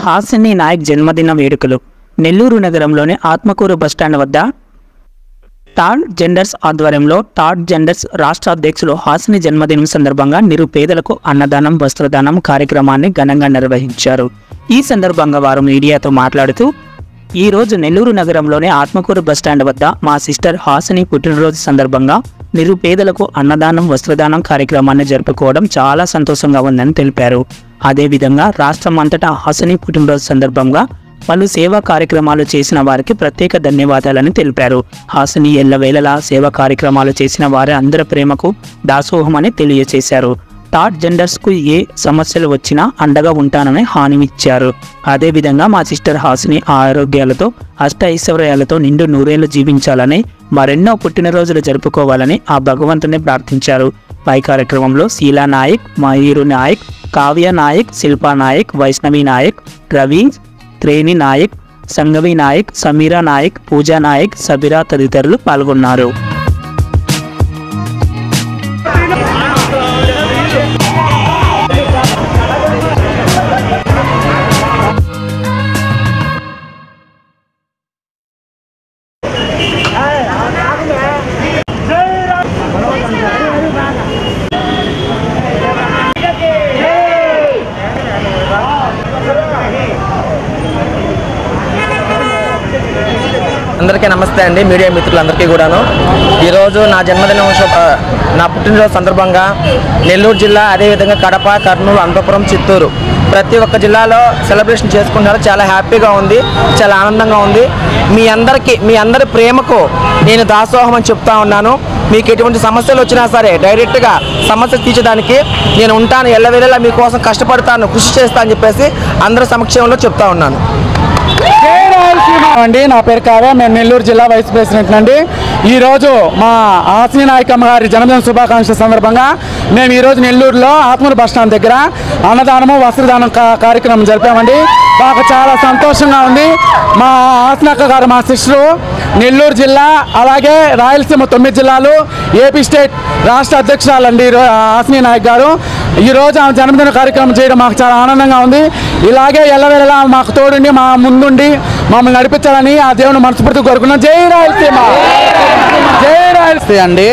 హాసిని నాయక్ జన్మదిన వేడుకలు నెల్లూరు నగరంలోని ఆత్మకూరు బస్టాండ్ వద్ద టాడ్ జెండర్స్ ఆధ్వర్యంలో టాడ్ జెండర్స్ రాష్ట్ర అధ్యక్షులు హాసిని జన్మదినం సందర్భంగా నిరుపేదలకు అన్నదానం వస్త్రదానం కార్యక్రమాన్ని ఘనంగా నిర్వహించారు. ఈ సందర్భంగా వారు మీడియాతో మాట్లాడుతూ ఈ రోజు నెల్లూరు నగరంలోని ఆత్మకూరు బస్టాండ్ వద్ద మా సిస్టర్ హాసిని పుట్టినరోజు సందర్భంగా నిరుపేదలకు అన్నదానం వస్త్రదానం కార్యక్రమాన్ని జరుపుకోవడం చాలా సంతోషంగా ఉందని తెలిపారు. అదేవిధంగా రాష్ట్రం అంతటా హాసిని పుట్టినరోజు సందర్భంగా పలు సేవా కార్యక్రమాలు చేసిన వారికి ప్రత్యేక ధన్యవాదాలని తెలిపారు. హాసిని ఎల్లవేళలా సేవా కార్యక్రమాలు చేసిన వారి అందరి ప్రేమకు దాసోహమని తెలియజేశారు. టాడ్ జెండర్స్కు ఏ సమస్యలు వచ్చినా అండగా ఉంటానని హామీ ఇచ్చారు. అదేవిధంగా మా సిస్టర్ హాసిని ఆరోగ్యాలతో అష్టైశ్వర్యాలతో నిండు నూరేళ్లు జీవించాలని మరెన్నో పుట్టినరోజులు జరుపుకోవాలని ఆ భగవంతుని ప్రార్థించారు. పై కార్యక్రమంలో శీలా నాయక్, మయూరు నాయక్, కావ్య నాయక్, శిల్పా నాయక్, వైష్ణవి నాయక్, రవి, త్రేణి నాయక్, సంగవి నాయక్, సమీరా నాయక్, పూజా నాయక్, సబిరా తదితరులు పాల్గొన్నారు. అందరికీ నమస్తే అండి. మీడియా మిత్రులందరికీ కూడాను ఈరోజు నా జన్మదినం నా పుట్టినరోజు సందర్భంగా నెల్లూరు జిల్లా, అదేవిధంగా కడప, కర్నూలు, అనంతపురం, చిత్తూరు ప్రతి ఒక్క జిల్లాలో సెలబ్రేషన్ చేసుకుంటున్నారు. చాలా హ్యాపీగా ఉంది, చాలా ఆనందంగా ఉంది. మీ అందరి ప్రేమకు నేను దాసోహం అని చెప్తా ఉన్నాను. మీకు ఎటువంటి సమస్యలు వచ్చినా సరే డైరెక్ట్గా సమస్య తీర్చడానికి నేను ఉంటాను, ఎల్లవేళలా మీకోసం కష్టపడతాను, కృషి చేస్తాను అని చెప్పేసి అందరి సమక్షంలో చెప్తా ఉన్నాను. అండి, నా పేరు కావ్య, మేము నెల్లూరు జిల్లా వైస్ ప్రెసిడెంట్ అండి. ఈరోజు మా హాసిని నాయకమ్మ గారి జన్మదిన శుభాకాంక్షల సందర్భంగా మేము ఈరోజు నెల్లూరులో ఆత్మూరు బస్టాండ్ దగ్గర అన్నదానము వస్త్రదానం కార్యక్రమం జరిపామండి. మాకు చాలా సంతోషంగా ఉంది. మా హాసిని అక్క గారు, మా సిస్టరు, నెల్లూరు జిల్లా అలాగే రాయలసీమ 9 జిల్లాలు ఏపీ స్టేట్ రాష్ట్ర అధ్యక్షురాలండి హాసిని నాయక్ గారు. ఈరోజు ఆమె జన్మదిన కార్యక్రమం చేయడం మాకు చాలా ఆనందంగా ఉంది. ఇలాగే ఎల్లవేళలా మాకు తోడుండి మా ముందుండి మమ్మల్ని నడిపించాలని ఆ దేవుని మనస్ఫూర్తిగా కోరుకున్నాం. జై రాయలసీమ, జై రాయలసీమ అండి.